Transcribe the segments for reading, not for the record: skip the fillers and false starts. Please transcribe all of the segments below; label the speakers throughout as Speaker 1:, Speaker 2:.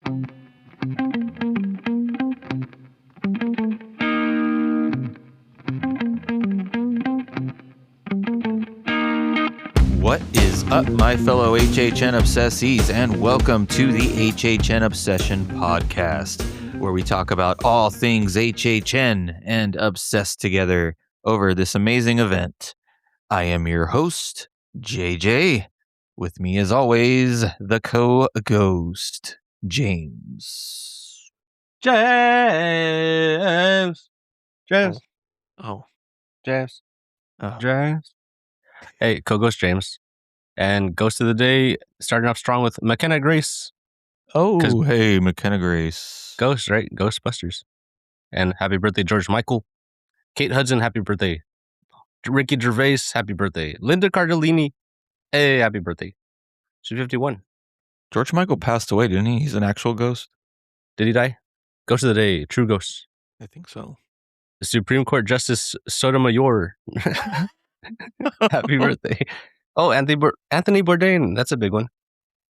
Speaker 1: What is up, my fellow HHN obsessees, and welcome to the HHN Obsession Podcast, where we talk about all things HHN and obsess together over this amazing event. I am your host, JJ. With me, as always, the co-ghost, James.
Speaker 2: James.
Speaker 1: Oh.
Speaker 2: James.
Speaker 1: Oh.
Speaker 2: James. Hey, co-ghost James. And ghost of the day, starting off strong with McKenna Grace.
Speaker 1: Oh, hey, McKenna Grace.
Speaker 2: Ghost, right? Ghostbusters. And happy birthday, George Michael. Kate Hudson, happy birthday. Ricky Gervais, happy birthday. Linda Cardellini, hey, happy birthday. She's 51.
Speaker 1: George Michael passed away, didn't he? He's an actual ghost.
Speaker 2: Did he die? Ghost of the day, true ghost.
Speaker 1: I think so.
Speaker 2: The Supreme Court Justice Sotomayor. Happy birthday. Oh, Anthony Bourdain. That's a big one.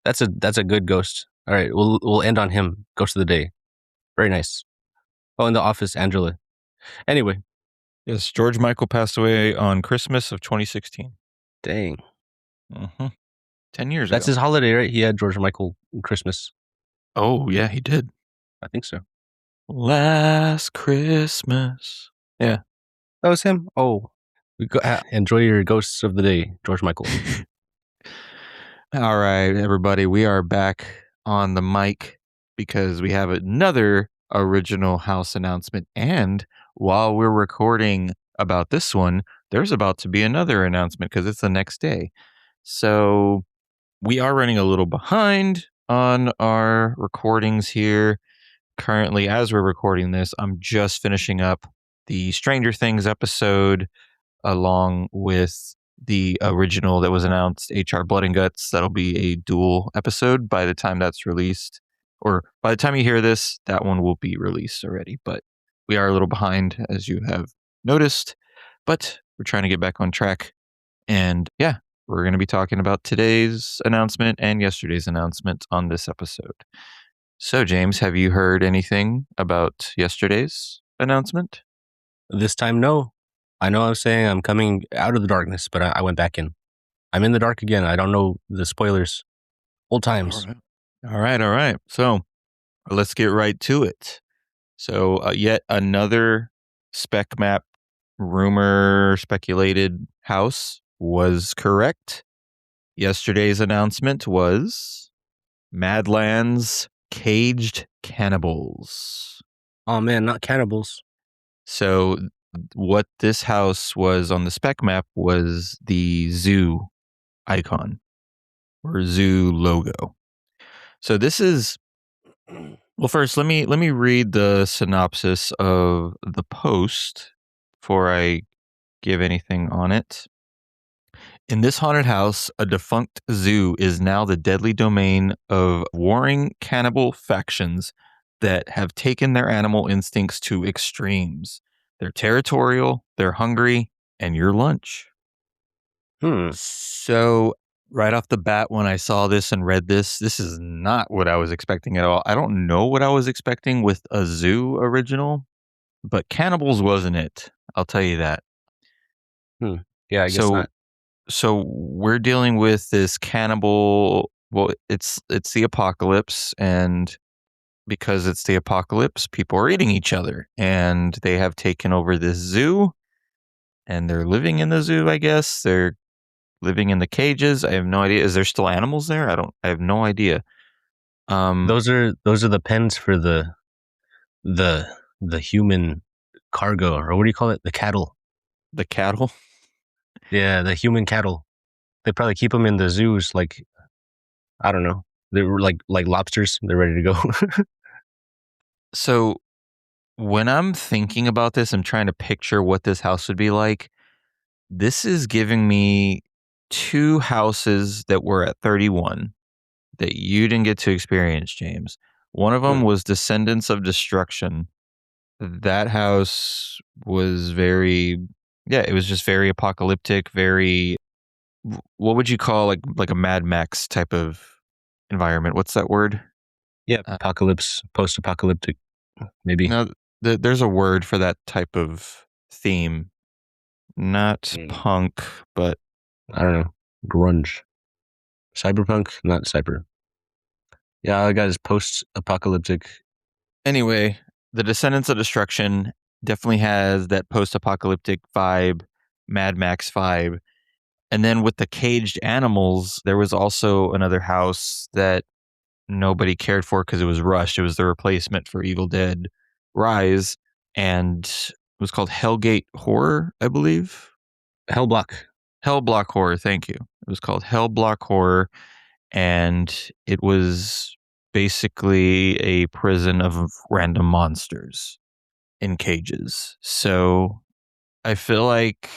Speaker 2: That's a good ghost. All right, we'll end on him. Ghost of the day. Very nice. Oh, in The Office, Angela. Anyway.
Speaker 1: Yes, George Michael passed away on Christmas of 2016.
Speaker 2: Dang.
Speaker 1: 10 years
Speaker 2: That's
Speaker 1: ago.
Speaker 2: his holiday, right? He had George Michael Christmas.
Speaker 1: Oh, yeah, he did.
Speaker 2: I think so.
Speaker 1: Last Christmas. Yeah.
Speaker 2: That was him? Oh. Enjoy your ghosts of the day, George Michael.
Speaker 1: All right, everybody. We are back on the mic because we have another original house announcement. And while we're recording about this one, there's about to be another announcement because it's the next day. So we are running a little behind on our recordings here. Currently, as we're recording this, I'm just finishing up the Stranger Things episode along with the original that was announced, HR Blood and Guts. That'll be a dual episode by the time that's released. Or by the time you hear this, that one will be released already. But we are a little behind, as you have noticed. But we're trying to get back on track. And yeah, we're going to be talking about today's announcement and yesterday's announcement on this episode. So, James, have you heard anything about yesterday's announcement?
Speaker 2: This time, no. I know I was saying I'm coming out of the darkness, but I went back in. I'm in the dark again. I don't know the spoilers. Old times.
Speaker 1: All right. So let's get right to it. So yet another spec map rumor speculated house was correct. Yesterday's announcement was Madlands Caged Cannibals.
Speaker 2: Oh man, not cannibals.
Speaker 1: So what this house was on the spec map was the zoo icon or zoo logo. So this is, well, first let me read the synopsis of the post before I give anything on it. In this haunted house, a defunct zoo is now the deadly domain of warring cannibal factions that have taken their animal instincts to extremes. They're territorial, they're hungry, and your lunch. So right off the bat, when I saw this and read this is not what I was expecting at all. I don't know what I was expecting with a zoo original, but cannibals wasn't it. I'll tell you that.
Speaker 2: Yeah, I guess not.
Speaker 1: So we're dealing with this cannibal. Well, it's the apocalypse, and because it's the apocalypse, people are eating each other, and they have taken over this zoo, and they're living in the zoo. I guess they're living in the cages. I have no idea. Is there still animals there? I have no idea.
Speaker 2: Those are the pens for the human cargo, or what do you call it? The cattle.
Speaker 1: The cattle.
Speaker 2: Yeah, the human cattle. They probably keep them in the zoos, like, I don't know. They're like lobsters. They're ready to go.
Speaker 1: So when I'm thinking about this, I'm trying to picture what this house would be like. This is giving me two houses that were at 31 that you didn't get to experience, James. One of them was Descendants of Destruction. That house was it was just very apocalyptic, very, what would you call like a Mad Max type of environment? What's that word?
Speaker 2: Yeah,
Speaker 1: Uh,
Speaker 2: apocalypse, post-apocalyptic, maybe.
Speaker 1: no, there's a word for that type of theme. Not
Speaker 2: Mm,
Speaker 1: punk, but
Speaker 2: I don't know. Grunge. Cyberpunk, not cyber. Yeah, I got is post-apocalyptic.
Speaker 1: anyway, the Descendants of Destruction definitely has that post-apocalyptic vibe, Mad Max vibe. And then with the caged animals, there was also another house that nobody cared for because it was rushed. It was the replacement for Evil Dead Rise, and it was called Hellgate Horror, I believe.
Speaker 2: Hellblock.
Speaker 1: Hellblock Horror, thank you. It was called Hellblock Horror, and it was basically a prison of random monsters in cages. So I feel like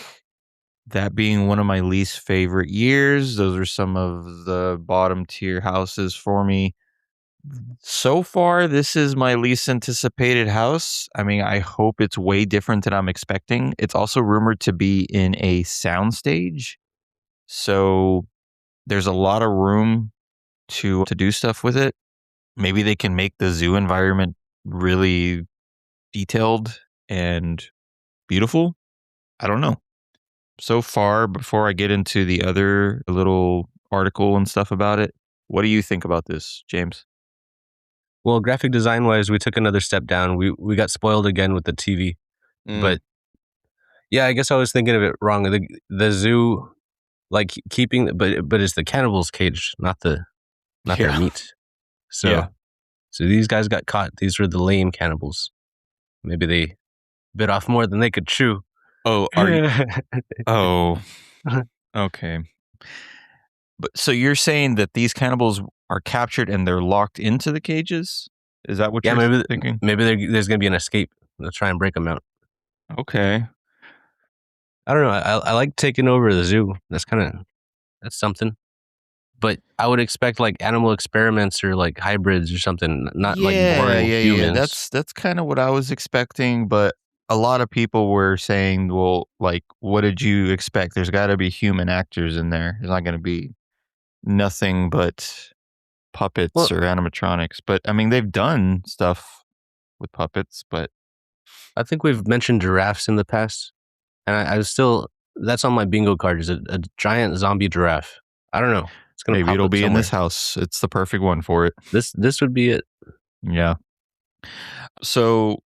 Speaker 1: that being one of my least favorite years, those are some of the bottom tier houses for me. So far, this is my least anticipated house. I mean, I hope it's way different than I'm expecting. It's also rumored to be in a soundstage. So there's a lot of room to do stuff with it. Maybe they can make the zoo environment really detailed and beautiful. I don't know. So far, before I get into the other little article and stuff about it, what do you think about this, James?
Speaker 2: Well, graphic design wise, we took another step down. We got spoiled again with the TV.
Speaker 1: Mm,
Speaker 2: But yeah, I guess I was thinking of it wrong. The zoo, like keeping, but it's the cannibals cage, not their
Speaker 1: yeah,
Speaker 2: meat.
Speaker 1: yeah.
Speaker 2: So these guys got caught. These were the lame cannibals. Maybe they bit off more than they could chew.
Speaker 1: Oh, are you? Oh, okay. But so you're saying that these cannibals are captured and they're locked into the cages? Is that what
Speaker 2: Yeah,
Speaker 1: you're thinking?
Speaker 2: maybe there's gonna be an escape. They'll try and break them out.
Speaker 1: Okay.
Speaker 2: I don't know. I like taking over the zoo. That's something. But I would expect like animal experiments or like hybrids or something, not like
Speaker 1: Yeah,
Speaker 2: boring
Speaker 1: yeah, yeah.
Speaker 2: humans.
Speaker 1: That's kind of what I was expecting, but a lot of people were saying, "Well, like, what did you expect? There's got to be human actors in there. There's not going to be nothing but puppets
Speaker 2: Well,
Speaker 1: or animatronics." But I mean, they've done stuff with puppets, but
Speaker 2: I think we've mentioned giraffes in the past, and I was still that's on my bingo card is a giant zombie giraffe. I don't know. It's gonna
Speaker 1: maybe
Speaker 2: pop
Speaker 1: it'll
Speaker 2: up
Speaker 1: be in this
Speaker 2: somewhere.
Speaker 1: house. It's the perfect one for it.
Speaker 2: This would be it.
Speaker 1: Yeah. So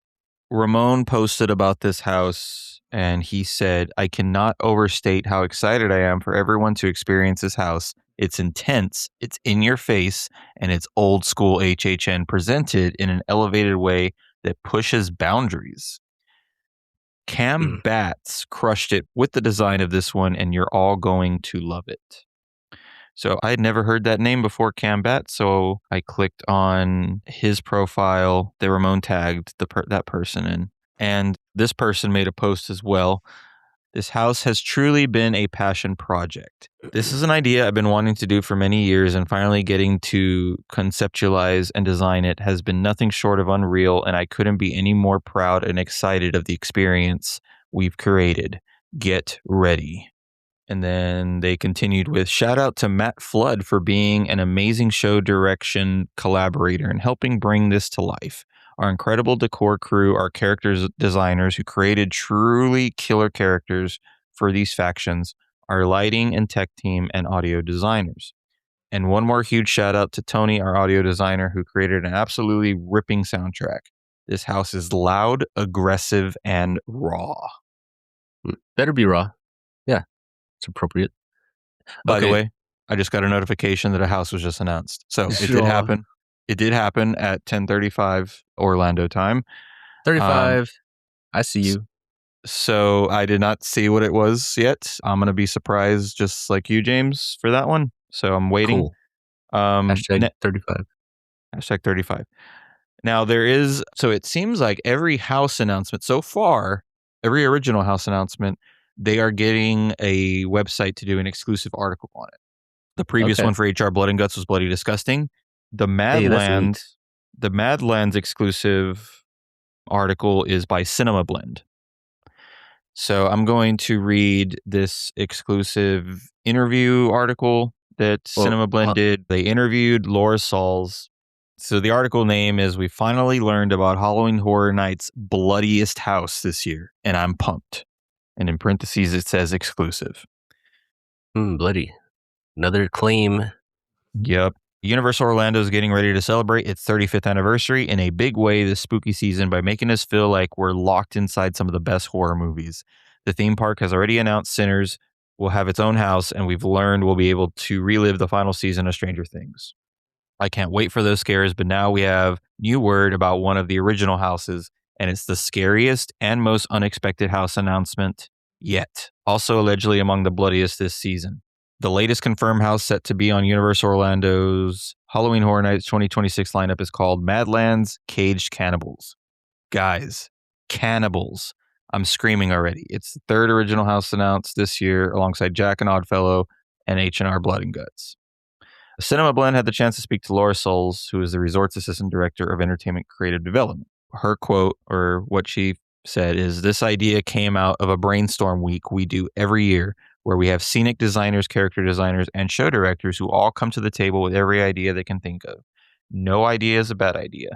Speaker 1: Ramon posted about this house and he said, I cannot overstate how excited I am for everyone to experience this house. It's intense, it's in your face, and it's old school HHN presented in an elevated way that pushes boundaries. Cam
Speaker 2: Mm.
Speaker 1: Batts crushed it with the design of this one, and you're all going to love it. So I had never heard that name before, Cambat. So I clicked on his profile. They Ramon tagged that person in, and this person made a post as well. This house has truly been a passion project. This is an idea I've been wanting to do for many years, and finally getting to conceptualize and design it has been nothing short of unreal. And I couldn't be any more proud and excited of the experience we've created. Get ready. And then they continued with shout out to Matt Flood for being an amazing show direction collaborator and helping bring this to life. Our incredible decor crew, our characters designers who created truly killer characters for these factions, our lighting and tech team, and audio designers. And one more huge shout out to Tony, our audio designer, who created an absolutely ripping soundtrack. This house is loud, aggressive, and raw.
Speaker 2: Better be raw. Yeah, it's appropriate.
Speaker 1: By the
Speaker 2: Okay,
Speaker 1: way, I just got a notification that a house was just announced. So it did
Speaker 2: sure.
Speaker 1: happen. It did happen at 10:35 Orlando time. Um,
Speaker 2: 35. I see
Speaker 1: s-
Speaker 2: you.
Speaker 1: so I did not see what it was yet. I'm gonna be surprised, just like you, James, for that one. So I'm waiting.
Speaker 2: Cool. Hashtag 35.
Speaker 1: Hashtag 35. Now there is. So it seems like every house announcement so far, every original house announcement, they are getting a website to do an exclusive article on it. The previous
Speaker 2: Okay.
Speaker 1: one for HR Blood and Guts was Bloody Disgusting. The
Speaker 2: Hey, that's
Speaker 1: Madland,
Speaker 2: neat.
Speaker 1: the Madlands exclusive article is by Cinema Blend. So I'm going to read this exclusive interview article that
Speaker 2: Well,
Speaker 1: Cinema Blend did. They interviewed Laura Sauls. So the article name is "We finally learned about Halloween Horror Nights' bloodiest house this year, and I'm pumped." And in parentheses, it says exclusive.
Speaker 2: Bloody. Another claim.
Speaker 1: Yep. Universal Orlando is getting ready to celebrate its 35th anniversary in a big way this spooky season by making us feel like we're locked inside some of the best horror movies. The theme park has already announced Sinners will have its own house, and we've learned we'll be able to relive the final season of Stranger Things. I can't wait for those scares, but now we have new word about one of the original houses, and it's the scariest and most unexpected house announcement yet. Also allegedly among the bloodiest this season. The latest confirmed house set to be on Universal Orlando's Halloween Horror Nights 2026 lineup is called Madlands Caged Cannibals. Guys, cannibals. I'm screaming already. It's the third original house announced this year alongside Jack and Oddfellow and H&R Blood and Guts. Cinema Blend had the chance to speak to Laura Souls, who is the resort's assistant director of entertainment creative development. Her quote, or what she said, is "This idea came out of a brainstorm week we do every year where we have scenic designers, character designers, and show directors who all come to the table with every idea they can think of. No idea is a bad idea.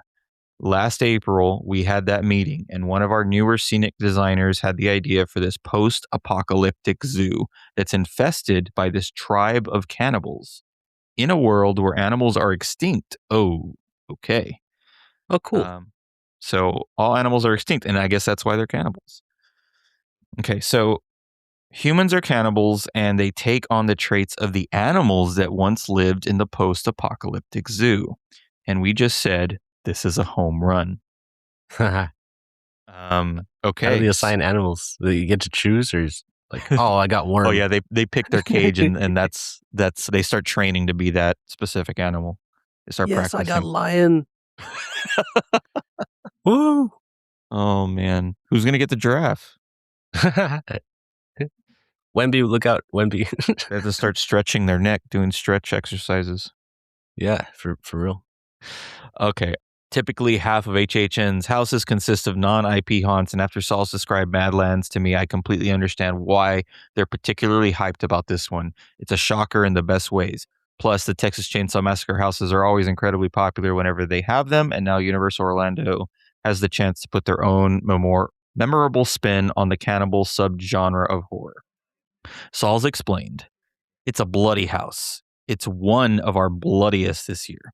Speaker 1: Last April, we had that meeting, and one of our newer scenic designers had the idea for this post apocalyptic zoo that's infested by this tribe of cannibals in a world where animals are extinct." Oh, okay.
Speaker 2: Oh, cool.
Speaker 1: So all animals are extinct, and I guess that's why they're cannibals. Okay, so humans are cannibals, and they take on the traits of the animals that once lived in the post-apocalyptic zoo. And we just said this is a home run.
Speaker 2: How do
Speaker 1: Okay.
Speaker 2: they assign animals? Do you get to choose, or is like, oh, I got worm?
Speaker 1: Oh yeah, they pick their cage, and that's they start training to be that specific animal. They start
Speaker 2: yes, I got
Speaker 1: practicing.
Speaker 2: lion. Woo!
Speaker 1: Oh man, who's gonna get the giraffe?
Speaker 2: Wemby, look out, Wemby.
Speaker 1: They have to start stretching their neck, doing stretch exercises.
Speaker 2: Yeah, for real.
Speaker 1: Okay. Typically, half of HHN's houses consist of non-IP haunts, and after Saul's described Madlands to me, I completely understand why they're particularly hyped about this one. It's a shocker in the best ways. Plus, the Texas Chainsaw Massacre houses are always incredibly popular whenever they have them, and now Universal Orlando has the chance to put their own memorable spin on the cannibal subgenre of horror. Saul's explained, "It's a bloody house. It's one of our bloodiest this year.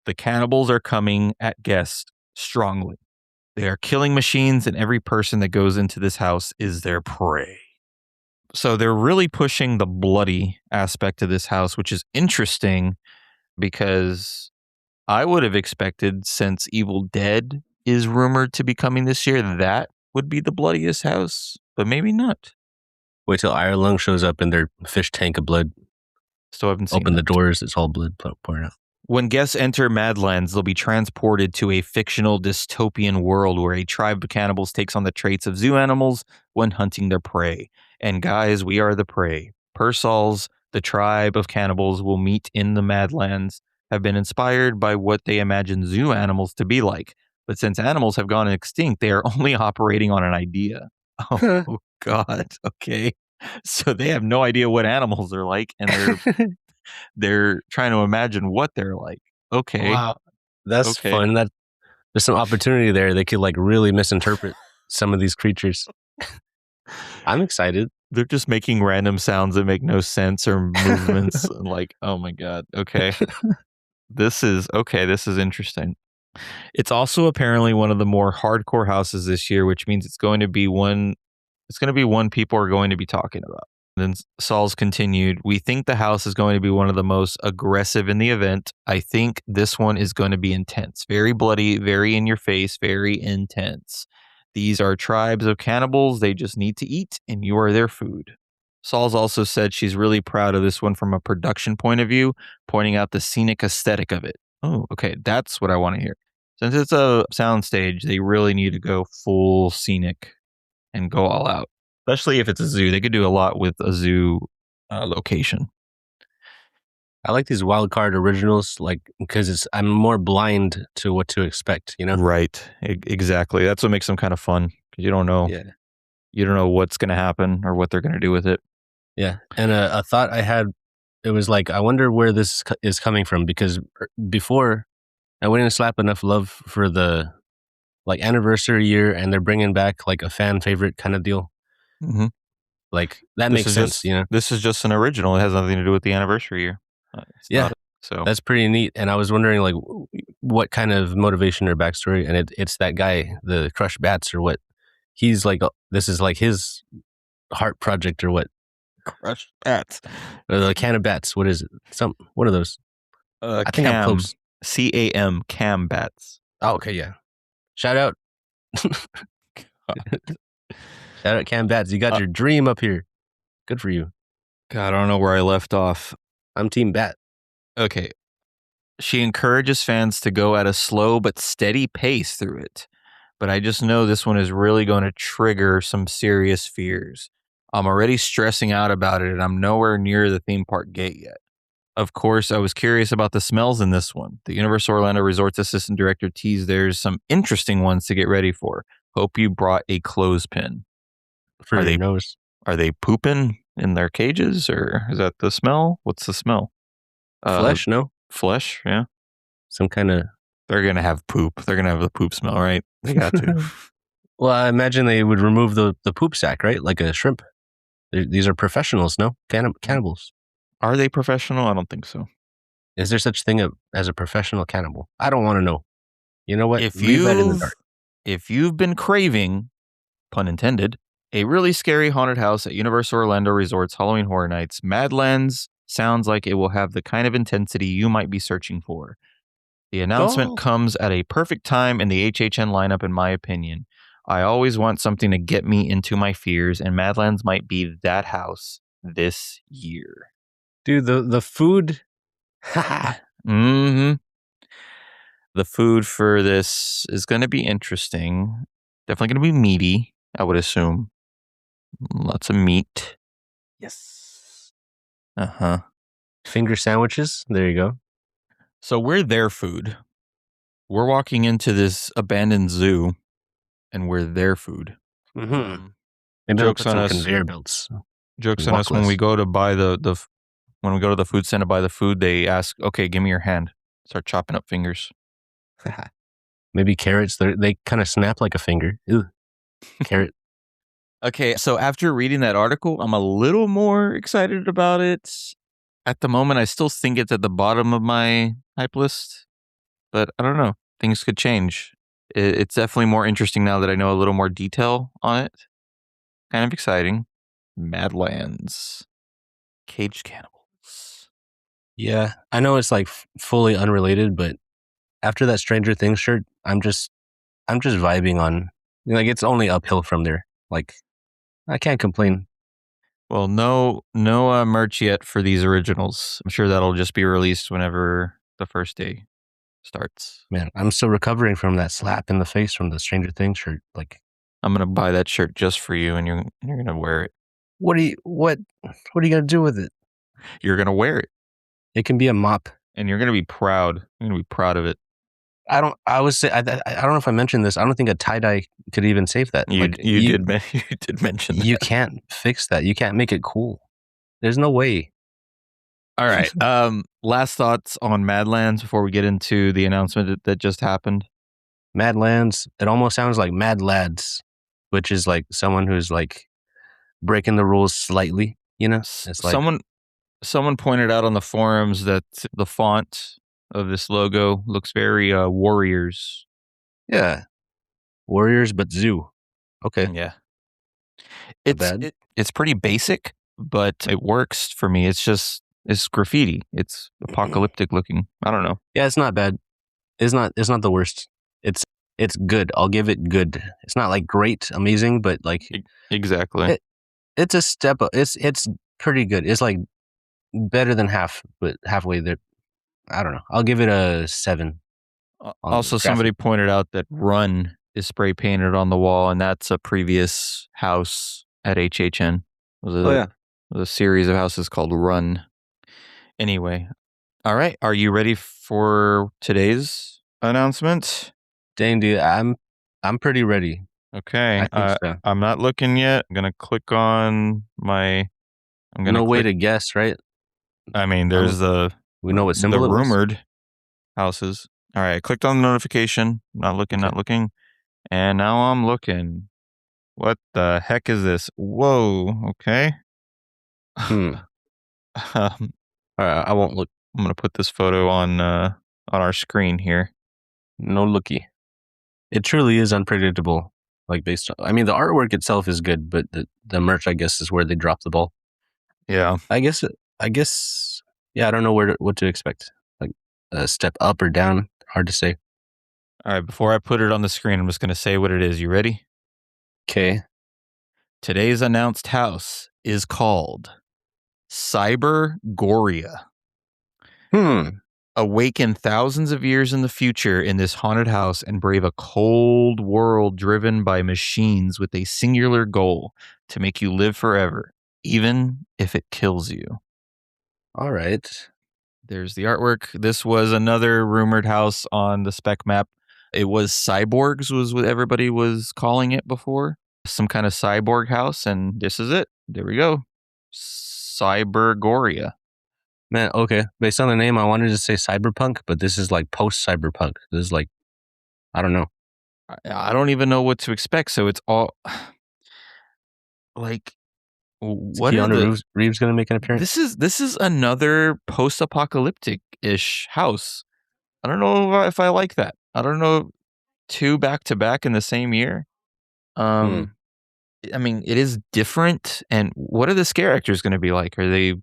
Speaker 1: The cannibals are coming at guests strongly. They are killing machines, and every person that goes into this house is their prey." So they're really pushing the bloody aspect of this house, which is interesting because I would have expected, since Evil Dead is rumored to be coming this year, that would be the bloodiest house, but maybe not.
Speaker 2: Wait till Iron shows up in their fish tank of blood.
Speaker 1: Still haven't seen
Speaker 2: Open the
Speaker 1: that.
Speaker 2: doors, it's all blood pouring out.
Speaker 1: When guests enter Madlands, they'll be transported to a fictional dystopian world where a tribe of cannibals takes on the traits of zoo animals when hunting their prey. And guys, we are the prey. Per Saul's, the tribe of cannibals will meet in the Madlands have been inspired by what they imagine zoo animals to be like. But since animals have gone extinct, they are only operating on an idea. Oh, God. Okay. So they have no idea what animals are like, and they're trying to imagine what they're like. Okay.
Speaker 2: Wow, that's
Speaker 1: Okay.
Speaker 2: fun. That there's some opportunity there. They could like really misinterpret some of these creatures. I'm excited.
Speaker 1: They're just making random sounds that make no sense or movements. Like, oh my God. Okay. This is interesting. It's also apparently one of the more hardcore houses this year, which means it's going to be one people are going to be talking about. Then Saul's continued, "We think the house is going to be one of the most aggressive in the event. I think this one is going to be intense, very bloody, very in your face, very intense. These are tribes of cannibals. They just need to eat, and you are their food." Saul's also said she's really proud of this one from a production point of view, pointing out the scenic aesthetic of it. Oh, okay. That's what I want to hear. Since it's a soundstage, they really need to go full scenic and go all out. Especially if it's a zoo. They could do a lot with a zoo location.
Speaker 2: I like these wild card originals, like because I'm more blind to what to expect. You know,
Speaker 1: Right. Exactly. That's what makes them kind of fun, because you don't know.
Speaker 2: Yeah,
Speaker 1: You don't know what's going to happen or what they're going to do with it.
Speaker 2: yeah. And a thought I had, it was like, I wonder where this is coming from, because before, And we didn't slap enough love for the like anniversary year, and they're bringing back like a fan favorite kind of deal.
Speaker 1: Mhm.
Speaker 2: Like that
Speaker 1: This
Speaker 2: makes
Speaker 1: is
Speaker 2: sense,
Speaker 1: just
Speaker 2: you know?
Speaker 1: this is just an original. It has nothing to do with the anniversary year. It's
Speaker 2: Yeah,
Speaker 1: not. So
Speaker 2: that's pretty neat. And I was wondering like what kind of motivation or backstory, and it's that guy, the Crush Bats, or what? He's like, this is like his heart project or what?
Speaker 1: Crush Bats.
Speaker 2: Or the can of bats. What is it? Some one of those. I think I'm
Speaker 1: Cam.
Speaker 2: close.
Speaker 1: CAM. Cam Bats.
Speaker 2: Oh, okay, yeah. Shout out. Shout out Cam Bats. You got your dream up here. Good for you.
Speaker 1: God, I don't know where I left off.
Speaker 2: I'm Team Bat.
Speaker 1: Okay. She encourages fans to go at a slow but steady pace through it. But I just know this one is really going to trigger some serious fears. I'm already stressing out about it, and I'm nowhere near the theme park gate yet. Of course, I was curious about the smells in this one. The Universal Orlando Resorts assistant director teased there's some interesting ones to get ready for. Hope you brought a clothespin.
Speaker 2: For
Speaker 1: Are
Speaker 2: your
Speaker 1: they
Speaker 2: nose.
Speaker 1: are they pooping in their cages, or is that the smell? What's the smell?
Speaker 2: Flesh, no?
Speaker 1: Flesh, yeah.
Speaker 2: Some kind of.
Speaker 1: They're gonna have poop. They're gonna have the poop smell, right? They got to.
Speaker 2: Well, I imagine they would remove the poop sack, right? Like a shrimp. These are professionals, no? Cannibals.
Speaker 1: Are they professional? I don't think so.
Speaker 2: Is there such thing as a professional cannibal? I don't want to know. You know what?
Speaker 1: If
Speaker 2: Leave that in the dark.
Speaker 1: you've been craving, pun intended, a really scary haunted house at Universal Orlando Resort's Halloween Horror Nights, Madlands sounds like it will have the kind of intensity you might be searching for. The announcement
Speaker 2: Oh.
Speaker 1: comes at a perfect time in the HHN lineup, in my opinion. I always want something to get me into my fears, and Madlands might be that house this year.
Speaker 2: Dude, the food.
Speaker 1: Mm-hmm. The food for this is going to be interesting. Definitely going to be meaty, I would assume. Lots of meat.
Speaker 2: Yes.
Speaker 1: Uh-huh.
Speaker 2: Finger sandwiches. There you go.
Speaker 1: So we're their food. We're walking into this abandoned zoo, and we're their food.
Speaker 2: Mm-hmm. Maybe they'll
Speaker 1: Jokes
Speaker 2: put
Speaker 1: on
Speaker 2: some
Speaker 1: us.
Speaker 2: conveyor belts.
Speaker 1: Jokes
Speaker 2: We
Speaker 1: on
Speaker 2: walk
Speaker 1: us when
Speaker 2: less.
Speaker 1: we go to buy when we go to the food center to buy the food, they ask, "Okay, give me your hand." Start chopping up fingers.
Speaker 2: Maybe carrots. They kind of snap like a finger. Ew. Carrot.
Speaker 1: Okay, so after reading that article, I'm a little more excited about it. At the moment, I still think it's at the bottom of my hype list, but I don't know. Things could change. It's definitely more interesting now that I know a little more detail on it. Kind of exciting. Madlands. Caged cannibals.
Speaker 2: Yeah, I know it's like fully unrelated, but after that Stranger Things shirt, I'm just vibing on. Like it's only uphill from there. Like I can't complain.
Speaker 1: Well, no merch yet for these originals. I'm sure that'll just be released whenever the first day starts.
Speaker 2: Man, I'm still recovering from that slap in the face from the Stranger Things shirt. Like,
Speaker 1: I'm gonna buy that shirt just for you, and you're gonna wear it.
Speaker 2: what are you gonna do with it?
Speaker 1: You're gonna wear it,
Speaker 2: It can be a mop.
Speaker 1: and you're gonna be proud. You're gonna be proud of it.
Speaker 2: I would say I don't know if I mentioned this. I don't think a tie dye could even save that.
Speaker 1: You
Speaker 2: Like
Speaker 1: you did mention that.
Speaker 2: you can't fix that. You can't make it cool. There's no way.
Speaker 1: All right. Last thoughts on Madlands before we get into the announcement that just happened.
Speaker 2: Madlands. It almost sounds like Mad Lads, which is like someone who's like breaking the rules slightly. You know, it's like
Speaker 1: Someone pointed out on the forums that the font of this logo looks very Warriors.
Speaker 2: yeah, Warriors, but zoo. Okay,
Speaker 1: Yeah.
Speaker 2: not bad.
Speaker 1: It's pretty basic, but it works for me. It's graffiti. It's apocalyptic looking. I don't know.
Speaker 2: Yeah, it's not bad. It's not the worst. It's good. I'll give it good. It's not like great, amazing, but like
Speaker 1: Exactly.
Speaker 2: it's a step up. It's pretty good. It's like better than half, but halfway there. I don't know. I'll give it a 7.
Speaker 1: Also, somebody pointed out that Run is spray painted on the wall, and that's a previous house at HHN. It was a series of houses called Run. Anyway, all right. Are you ready for today's announcement?
Speaker 2: Dang, dude, I'm pretty ready.
Speaker 1: Okay.
Speaker 2: I think so.
Speaker 1: I'm not looking yet. I'm gonna click on my. I'm gonna
Speaker 2: No way
Speaker 1: click.
Speaker 2: to guess, right?
Speaker 1: I mean, there's
Speaker 2: We know what symbol
Speaker 1: the
Speaker 2: it was.
Speaker 1: rumored houses. All right, I clicked on the notification. Not looking,
Speaker 2: Okay.
Speaker 1: not looking. And now I'm looking. What the heck is this? Whoa, okay.
Speaker 2: Hmm.
Speaker 1: I'm
Speaker 2: All right, I won't look.
Speaker 1: gonna put this photo on our screen here.
Speaker 2: No looky. It truly is unpredictable. Like based on, I mean, the artwork itself is good, but the merch, I guess, is where they drop the ball.
Speaker 1: Yeah.
Speaker 2: I guess. I guess. Yeah, I don't know what to expect. Like a step up or down. Hard to say.
Speaker 1: All right, before I put it on the screen, I'm just gonna say what it is. You ready?
Speaker 2: Okay.
Speaker 1: Today's announced house is called Cybergoria.
Speaker 2: Hmm.
Speaker 1: Awaken thousands of years in the future in this haunted house and brave a cold world driven by machines with a singular goal to make you live forever, even if it kills you.
Speaker 2: All right.
Speaker 1: There's the artwork. This was another rumored house on the spec map. It was cyborgs, was what everybody was calling it before. Some kind of cyborg house, and this is it. There we go. Cybergoria.
Speaker 2: Man, okay. Based on the name, I wanted to say cyberpunk, but this is like post cyberpunk. This is like, I don't know.
Speaker 1: I don't even know what to expect. So it's all like,
Speaker 2: Is
Speaker 1: what are
Speaker 2: Keanu
Speaker 1: the
Speaker 2: Reeves going to make an appearance?
Speaker 1: this is another post-apocalyptic ish house. I don't know if I like that. I don't know, two back to back in the same year.
Speaker 2: Hmm.
Speaker 1: Um I mean, it is different. And what are the scare actors going to be like? Are they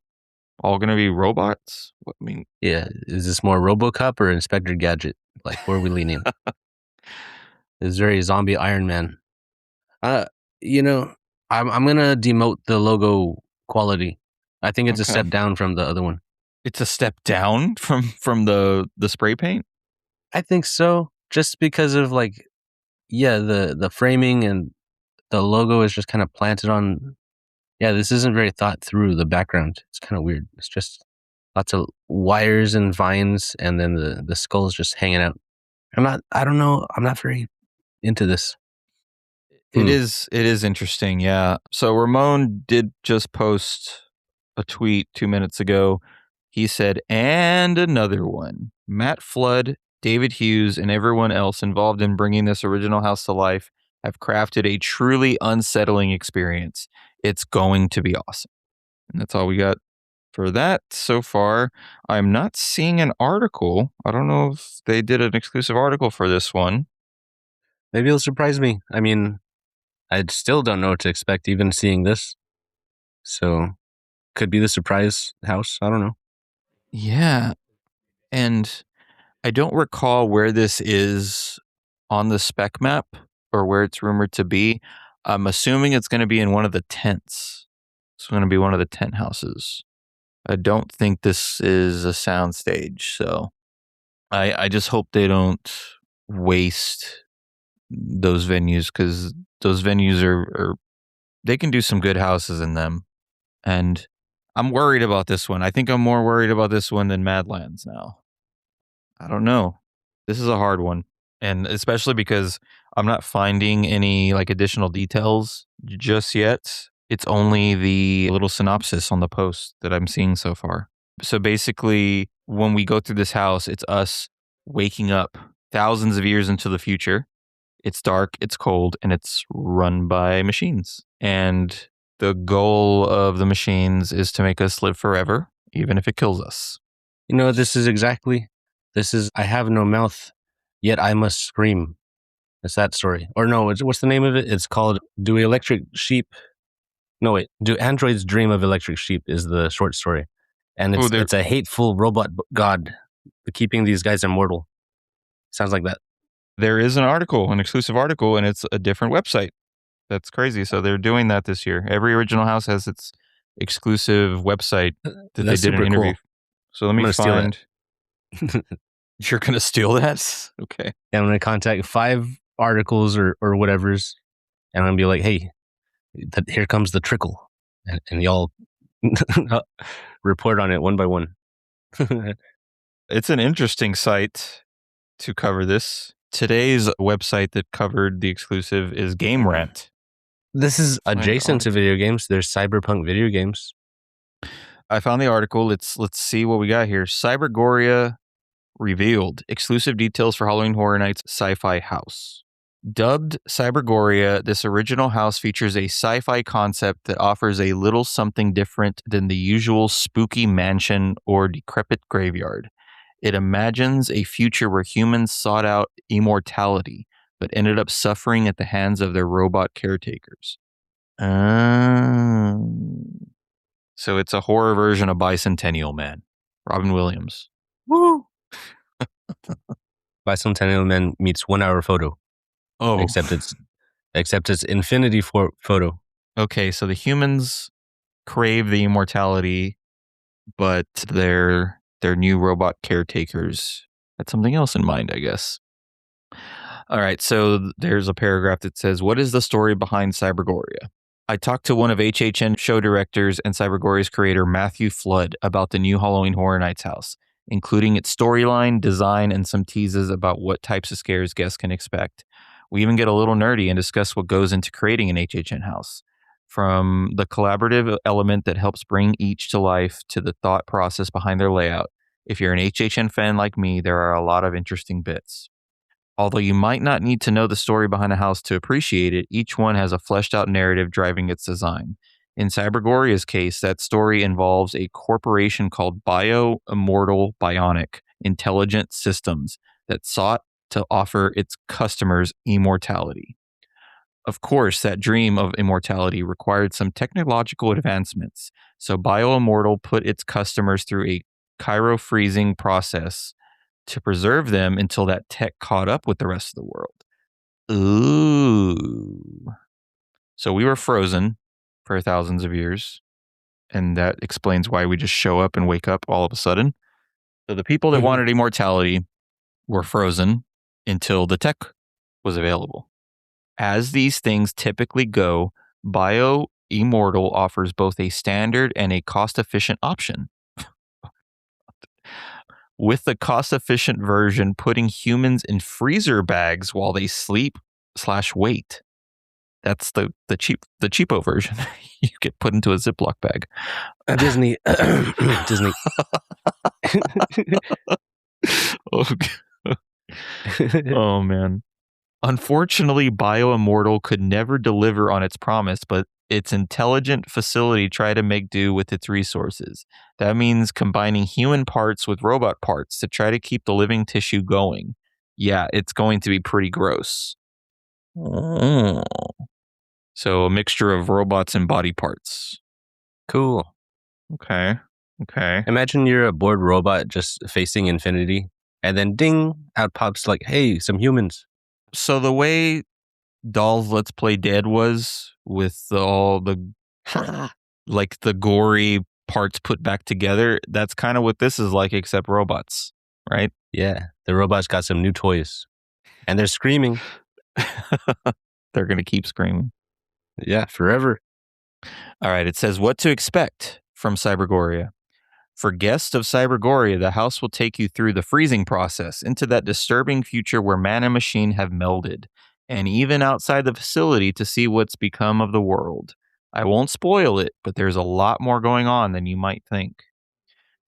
Speaker 1: all going to be robots? I mean,
Speaker 2: Yeah. Is this more RoboCop or Inspector Gadget? Like, where are we leaning? It's very zombie Iron Man. Uh, you know, I'm gonna demote the logo quality. I think it's a
Speaker 1: okay,
Speaker 2: step down from the other one.
Speaker 1: it's a step down from the spray paint.
Speaker 2: I think so, just because of like, yeah, the framing and the logo is just kind of planted on. Yeah, this isn't very thought through. The background, it's kind of weird. It's just lots of wires and vines, and then the skull is just hanging out. I don't know. I'm not very into this. Hmm.
Speaker 1: It is interesting, yeah. So Ramon did just post a tweet 2 minutes ago. He said, and another one. Matt Flood, David Hughes, and everyone else involved in bringing this original house to life have crafted a truly unsettling experience. It's going to be awesome. And that's all we got for that so far. I'm not seeing an article. I don't know if they did an exclusive article for this one.
Speaker 2: Maybe it'll surprise me. I mean, I still don't know what to expect, even seeing this. So could be the surprise house. I don't know.
Speaker 1: Yeah. And I don't recall where this is on the spec map or where it's rumored to be. I'm assuming it's going to be in one of the tents. It's going to be one of the tent houses. I don't think this is a sound stage, so I just hope they don't waste those venues because those venues are they can do some good houses in them. And I'm worried about this one. I think I'm more worried about this one than Madlands now. I don't know. This is a hard one. And especially because I'm not finding any like additional details just yet. It's only the little synopsis on the post that I'm seeing so far. So basically, when we go through this house, it's us waking up thousands of years into the future. It's dark, it's cold, and it's run by machines. And the goal of the machines is to make us live forever, even if it kills us.
Speaker 2: You know, this is, I have no mouth, yet I must scream. It's that story. Or no, what's the name of it? It's called Do Electric Sheep, no wait, Do Androids Dream of Electric Sheep is the short story. And
Speaker 1: Oh, there
Speaker 2: it's a hateful robot god keeping these guys immortal. Sounds like that.
Speaker 1: there is an article, an exclusive article, and it's a different website. That's crazy. So they're doing that this year. Every original house has its exclusive website that they
Speaker 2: That's
Speaker 1: did an
Speaker 2: super
Speaker 1: interview.
Speaker 2: cool.
Speaker 1: So let
Speaker 2: I'm
Speaker 1: me
Speaker 2: gonna steal that.
Speaker 1: find. You're gonna steal that? Okay.
Speaker 2: I'm gonna contact 5 articles or whatever's, and I'm gonna be like, hey, here comes the trickle, and y'all report on it one by one.
Speaker 1: It's an interesting site to cover this. Today's website that covered the exclusive is Game Rant.
Speaker 2: This is
Speaker 1: Find the
Speaker 2: adjacent to
Speaker 1: article.
Speaker 2: video games. There's cyberpunk video games.
Speaker 1: I found the article. Let's see what we got here. Cybergoria revealed exclusive details for Halloween Horror Nights sci-fi house. Dubbed Cybergoria, this original house features a sci-fi concept that offers a little something different than the usual spooky mansion or decrepit graveyard. It imagines a future where humans sought out immortality, but ended up suffering at the hands of their robot caretakers. So it's a horror version of Bicentennial Man. Robin Williams.
Speaker 2: Woo! Bicentennial Man meets 1 hour photo.
Speaker 1: Oh,
Speaker 2: Except it's infinity photo.
Speaker 1: okay. So the humans crave the immortality, but their new robot caretakers had something else in mind, I guess. All right, so there's a paragraph that says, "What is the story behind Cybergoria?" I talked to one of HHN show directors and Cybergoria's creator, Matthew Flood, about the new Halloween Horror Nights house, including its storyline, design, and some teases about what types of scares guests can expect. We even get a little nerdy and discuss what goes into creating an HHN house, from the collaborative element that helps bring each to life to the thought process behind their layout. If you're an HHN fan like me, there are a lot of interesting bits. Although you might not need to know the story behind a house to appreciate it, each one has a fleshed out narrative driving its design. In Cybergoria's case, that story involves a corporation called Immortal Bionic Intelligent Systems that sought to offer its customers immortality. Of course, that dream of immortality required some technological advancements, so BioImmortal put its customers through a cryofreezing process to preserve them until that tech caught up with the rest of the world. Ooh. So we were frozen for thousands of years, and that explains why we just show up and wake up all of a sudden. So the people that wanted immortality were frozen until the tech was available. As these things typically go, BioImmortal offers both a standard and a cost-efficient option. With the cost-efficient version putting humans in freezer bags while they sleep/wait. That's the cheapo version. You get put into a Ziploc bag.
Speaker 2: Disney. Disney.
Speaker 1: Oh man. Unfortunately, BioImmortal could never deliver on its promise, but its intelligent facility tried to make do with its resources. That means combining human parts with robot parts to try to keep the living tissue going. Yeah, it's going to be pretty gross. Oh. So a mixture of robots and body parts.
Speaker 2: Cool.
Speaker 1: Okay.
Speaker 2: Imagine you're a bored robot just facing infinity, and then ding, out pops like, hey, some humans.
Speaker 1: So the way Doll's Let's Play Dead was, with all the like the gory parts put back together, that's kind of what this is like, except robots, right?
Speaker 2: Yeah, the robots got some new toys, and they're screaming.
Speaker 1: They're going to keep screaming.
Speaker 2: Yeah, forever.
Speaker 1: All right, it says what to expect from Cybergoria. For guests of Cybergoria, the house will take you through the freezing process into that disturbing future where man and machine have melded, and even outside the facility to see what's become of the world. I won't spoil it, but there's a lot more going on than you might think.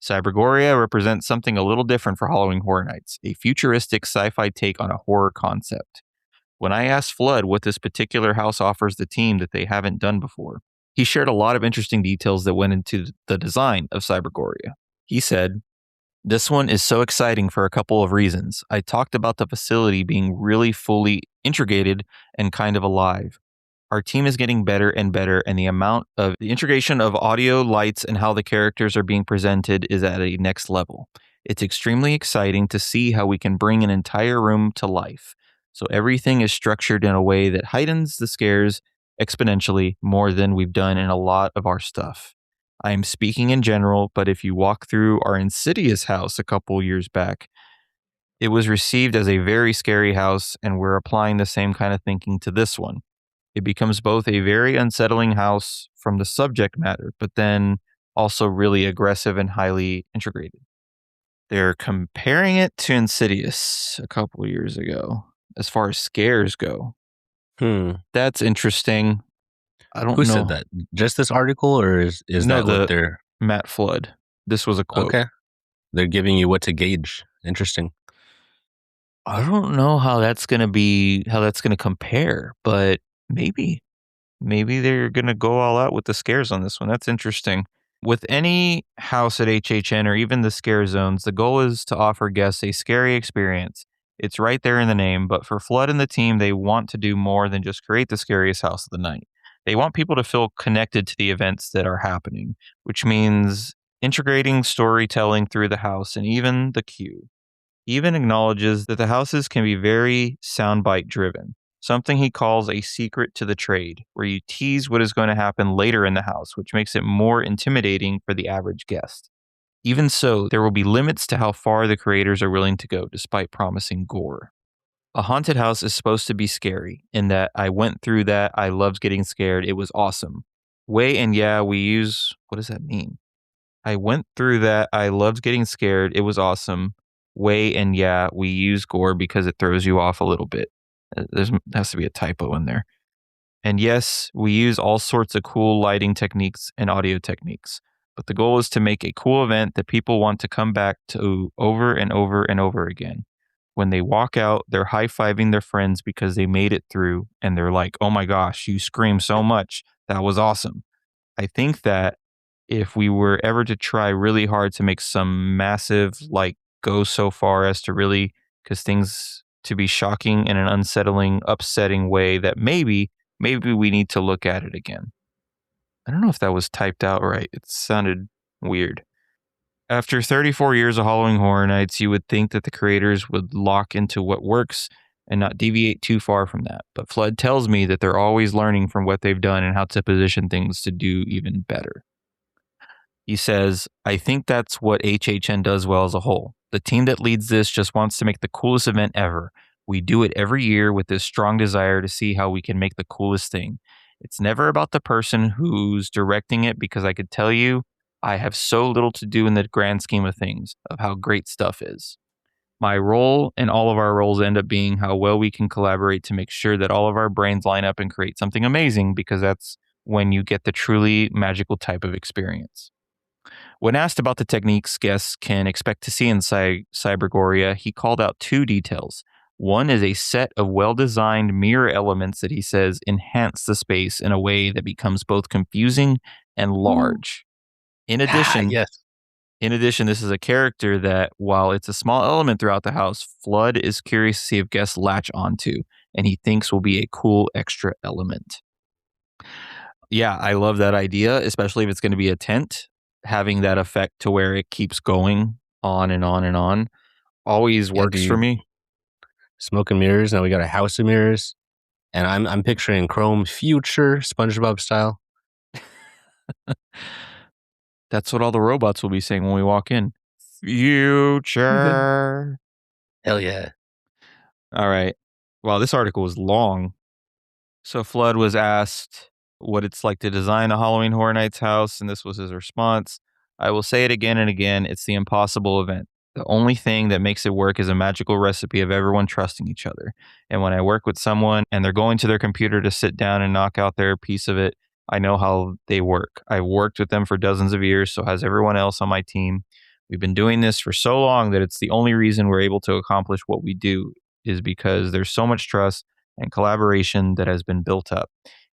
Speaker 1: Cybergoria represents something a little different for Halloween Horror Nights, a futuristic sci-fi take on a horror concept. When I asked Flood what this particular house offers the team that they haven't done before, he shared a lot of interesting details that went into the design of Cybergoria. He said, "This one is so exciting for a couple of reasons. I talked about the facility being really fully integrated and kind of alive. Our team is getting better and better, and the amount of the integration of audio, lights, and how the characters are being presented is at a next level. It's extremely exciting to see how we can bring an entire room to life. So everything is structured in a way that heightens the scares exponentially more than we've done in a lot of our stuff. I am speaking in general, but if you walk through our Insidious house a couple years back, it was received as a very scary house, and we're applying the same kind of thinking to this one. It becomes both a very unsettling house from the subject matter, but then also really aggressive and highly integrated." They're comparing it to Insidious a couple years ago as far as scares go. That's interesting. I don't
Speaker 2: Who
Speaker 1: know.
Speaker 2: said that? Just this article, or is
Speaker 1: No,
Speaker 2: that what they're...
Speaker 1: Matt Flood. This was a quote.
Speaker 2: Okay. They're giving you what to gauge. Interesting.
Speaker 1: I don't know how that's gonna compare, but maybe. Maybe they're gonna go all out with the scares on this one. That's interesting. With any house at HHN or even the scare zones, the goal is to offer guests a scary experience. It's right there in the name, but for Flood and the team, they want to do more than just create the scariest house of the night. They want people to feel connected to the events that are happening, which means integrating storytelling through the house and even the queue. He even acknowledges that the houses can be very soundbite driven, something he calls a secret to the trade, where you tease what is going to happen later in the house, which makes it more intimidating for the average guest. Even so, there will be limits to how far the creators are willing to go, despite promising gore. A haunted house is supposed to be scary, in that I went through that, I loved getting scared, it was awesome. Way and yeah, we use, what does that mean? I went through that. I loved getting scared. It was awesome. Way and yeah, we use gore because it throws you off a little bit. There has to be a typo in there. And yes, we use all sorts of cool lighting techniques and audio techniques. But the goal is to make a cool event that people want to come back to over and over and over again. When they walk out, they're high fiving their friends because they made it through and they're like, oh my gosh, you screamed so much. That was awesome. I think that if we were ever to try really hard to make some massive, like, go so far as to really, because things to be shocking in an unsettling, upsetting way, that maybe we need to look at it again. I don't know if that was typed out right. It sounded weird. After 34 years of Halloween Horror Nights, you would think that the creators would lock into what works and not deviate too far from that. But Flood tells me that they're always learning from what they've done and how to position things to do even better. He says, I think that's what HHN does well as a whole. The team that leads this just wants to make the coolest event ever. We do it every year with this strong desire to see how we can make the coolest thing. It's never about the person who's directing it because I could tell you I have so little to do in the grand scheme of things, of how great stuff is. My role and all of our roles end up being how well we can collaborate to make sure that all of our brains line up and create something amazing, because that's when you get the truly magical type of experience. When asked about the techniques guests can expect to see in Cybergoria, he called out two details. One is a set of well designed mirror elements that he says enhance the space in a way that becomes both confusing and
Speaker 2: Ooh.
Speaker 1: large. In
Speaker 2: Ah,
Speaker 1: addition,
Speaker 2: yes.
Speaker 1: this is a character that, while it's a small element throughout the house, Flood is curious to see if guests latch onto, and he thinks will be a cool extra element. Yeah, I love that idea, especially if it's gonna be a tent, having that effect to where it keeps going on and on and on always
Speaker 2: Yeah,
Speaker 1: works for
Speaker 2: dude.
Speaker 1: me.
Speaker 2: Smoke and mirrors. Now we got a house of mirrors. And I'm picturing Chrome Future, SpongeBob style.
Speaker 1: That's what all the robots will be saying when we walk in. Future.
Speaker 2: Hell yeah.
Speaker 1: Alright. Wow, this article was long. So Flood was asked what it's like to design a Halloween Horror Nights house, and this was his response. I will say it again and again, it's the impossible event. The only thing that makes it work is a magical recipe of everyone trusting each other. And when I work with someone and they're going to their computer to sit down and knock out their piece of it, I know how they work. I've worked with them for dozens of years, so has everyone else on my team. We've been doing this for so long that it's the only reason we're able to accomplish what we do, is because there's so much trust and collaboration that has been built up.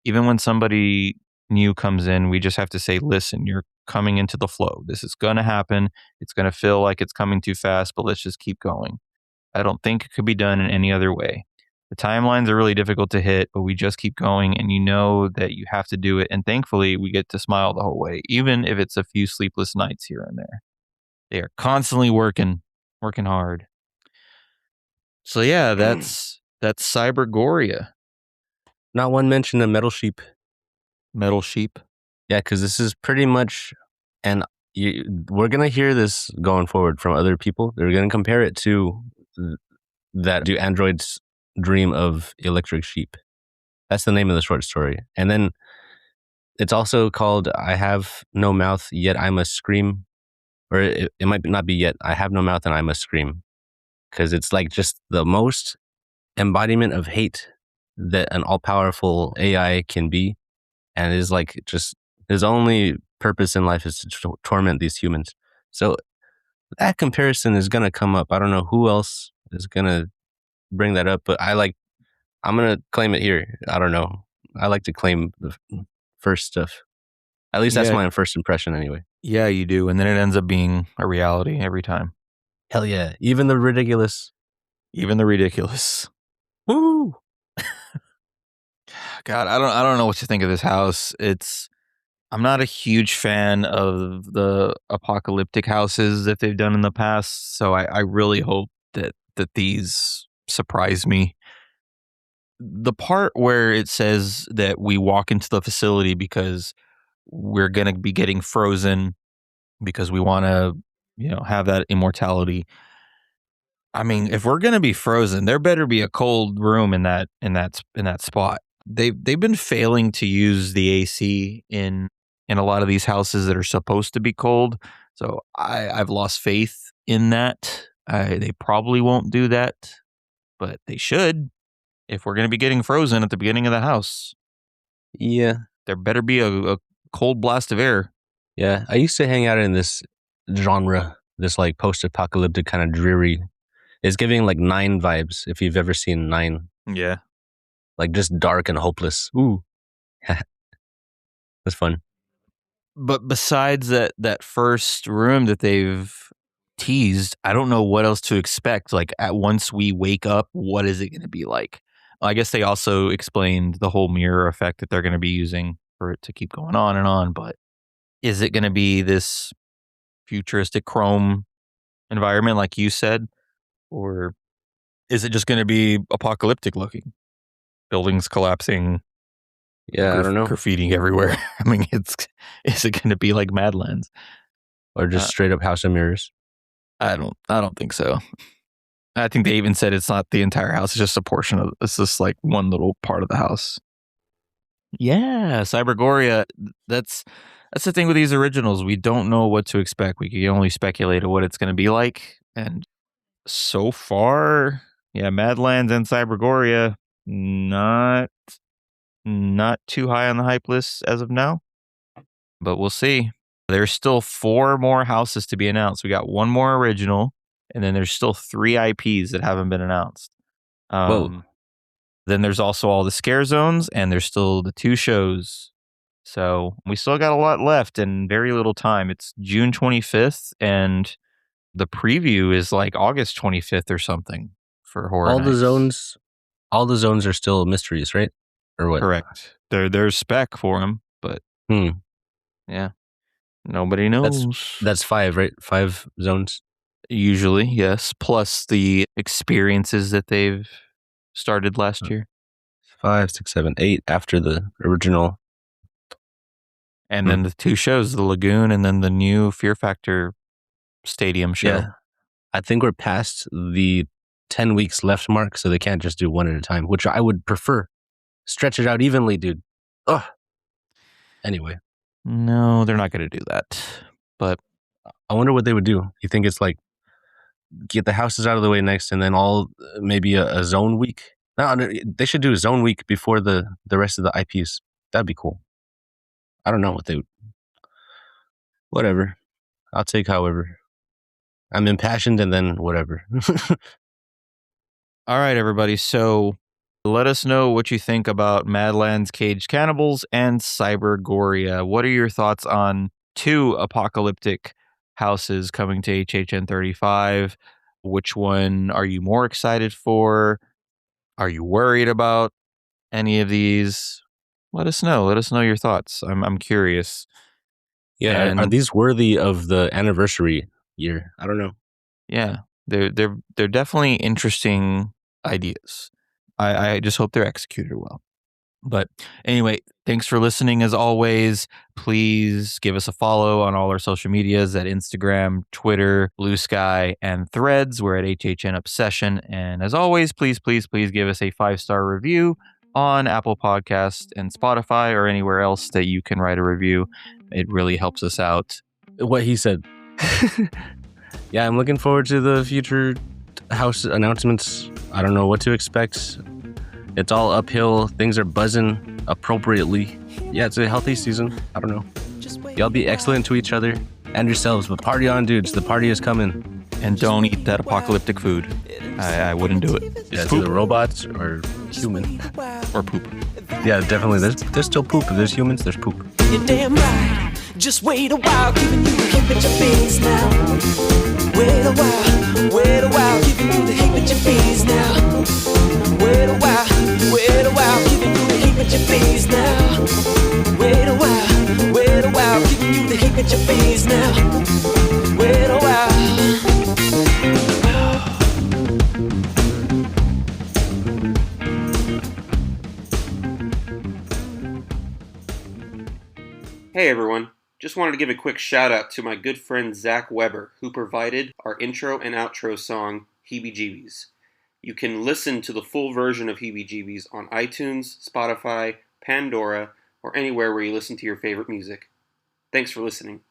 Speaker 1: Even when somebody new comes in, we just have to say, listen, you're coming into the flow. This is going to happen. It's going to feel like it's coming too fast, but let's just keep going. I don't think it could be done in any other way. The timelines are really difficult to hit, but we just keep going, and you know that you have to do it. And thankfully, we get to smile the whole way, even if it's a few sleepless nights here and there. They are constantly working hard. So yeah, that's Cybergoria.
Speaker 2: Not one mention of Metal Sheep.
Speaker 1: Metal Sheep.
Speaker 2: Yeah, because this is pretty much, and we're gonna hear this going forward from other people. They're gonna compare it to that do androids dream of electric sheep. That's the name of the short story. And then it's also called I Have No Mouth Yet I Must Scream, or it might not be yet. I have no mouth and I must scream, because it's like just the most embodiment of hate that an all powerful AI can be, and is like just his only purpose in life is to torment these humans. So That comparison is gonna come up. I don't know who else is gonna bring that up, but I'm gonna claim it here. I don't know. I like to claim the first stuff. At least that's
Speaker 1: Yeah,
Speaker 2: my first impression, anyway.
Speaker 1: yeah, you do, and then it ends up being a reality every time,
Speaker 2: Hell yeah! Even the ridiculous.
Speaker 1: even the ridiculous.
Speaker 2: Woo!
Speaker 1: God, I don't know what to think of this house. I'm not a huge fan of the apocalyptic houses that they've done in the past, so I really hope that these surprise me. The part where it says that we walk into the facility because we're going to be getting frozen because we want to, have that immortality. I mean, if we're going to be frozen, there better be a cold room in that spot. They've been failing to use the AC in a lot of these houses that are supposed to be cold. So I've lost faith in that. They probably won't do that, but they should. If we're going to be getting frozen at the beginning of the house,
Speaker 2: Yeah,
Speaker 1: there better be a cold blast of air.
Speaker 2: yeah. I used to hang out in this genre, this like post-apocalyptic kind of dreary. It's giving like Nine vibes. If you've ever seen Nine,
Speaker 1: Yeah.
Speaker 2: like just dark and hopeless. Ooh, that's fun.
Speaker 1: But besides that first room that they've teased, I don't know what else to expect. Like at once we wake up, what is it going to be like? I guess they also explained the whole mirror effect that they're going to be using for it to keep going on and on. But is it going to be this futuristic chrome environment, like you said, or is it just going to be apocalyptic looking? Buildings collapsing,
Speaker 2: Yeah, I don't know.
Speaker 1: graffiti everywhere. I mean, is it going to be like Madlands?
Speaker 2: Or just
Speaker 1: Uh,
Speaker 2: straight up House of Mirrors.
Speaker 1: I don't think so. I think they even said it's not the entire house; it's just a portion of. It's just like one little part of the house. Yeah, Cybergoria. That's that's the thing with these originals. We don't know what to expect. We can only speculate on what it's going to be like. And so far, yeah, Madlands and Cybergoria not too high on the hype list as of now, but we'll see. There's still 4 more houses to be announced. We got 1 more original, and then there's still 3 IPs that haven't been announced.
Speaker 2: Whoa.
Speaker 1: Then there's also all the scare zones, and there's still the 2 shows. So we still got a lot left and very little time. It's June 25th, and the preview is like August 25th or something for Horror
Speaker 2: All the
Speaker 1: Nights.
Speaker 2: zones are still mysteries, right? Or what?
Speaker 1: Correct. There's spec for them, but
Speaker 2: Hmm.
Speaker 1: yeah, nobody knows.
Speaker 2: That's 5, right? 5 zones.
Speaker 1: Usually, yes. Plus the experiences that they've started last year.
Speaker 2: 5, 6, 7, 8 after the original.
Speaker 1: And then the 2 shows, the Lagoon and then the new Fear Factor Stadium show.
Speaker 2: Yeah. I think we're past the 10 weeks left mark, so they can't just do one at a time, which I would prefer. Stretch it out evenly, dude. Ugh. Anyway,
Speaker 1: No, they're not going to do that. But
Speaker 2: I wonder what they would do. You think it's like get the houses out of the way next, and then maybe a zone week? No, they should do a zone week before the rest of the IPs. That'd be cool. I don't know what they would. Whatever. I'll take however. I'm impassioned, and then whatever.
Speaker 1: all right, everybody. So let us know what you think about Madlands Caged Cannibals and Cybergoria. What are your thoughts on 2 apocalyptic houses coming to HHN 35? Which one are you more excited for? Are you worried about any of these? Let us know. Let us know your thoughts. I'm curious.
Speaker 2: Yeah, are
Speaker 1: And
Speaker 2: these worthy of the anniversary year? I don't know.
Speaker 1: yeah, they're definitely interesting ideas. I just hope they're executed well. But anyway, thanks for listening as always. Please give us a follow on all our social medias at Instagram, Twitter, Blue Sky, and Threads. We're at HHN Obsession. And as always, please, please, please give us a 5-star review on Apple Podcasts and Spotify or anywhere else that you can write a review. It really helps us out.
Speaker 2: What he said. Yeah, I'm looking forward to the future house announcements. I don't know what to expect. It's all uphill. Things are buzzing appropriately. Yeah, it's a healthy season. I don't know. Y'all be excellent to each other. and yourselves. But party on, dudes. The party is coming.
Speaker 1: And don't eat that apocalyptic food. I wouldn't do it.
Speaker 2: Yeah, it's either robots or human.
Speaker 1: Or poop.
Speaker 2: Yeah, definitely. There's still poop. If there's humans, there's poop.
Speaker 3: You're damn right. Just wait a while, giving you the hip at your face now. Wait a while, giving you the hip at your face now. Wait a while, giving you the hip at your face now. Wait a while, giving you the hip at your face now. Wait a while.
Speaker 4: Hey everyone, just wanted to give a quick shout out to my good friend Zach Weber, who provided our intro and outro song, Heebie Jeebies. You can listen to the full version of Heebie Jeebies on iTunes, Spotify, Pandora, or anywhere where you listen to your favorite music. Thanks for listening.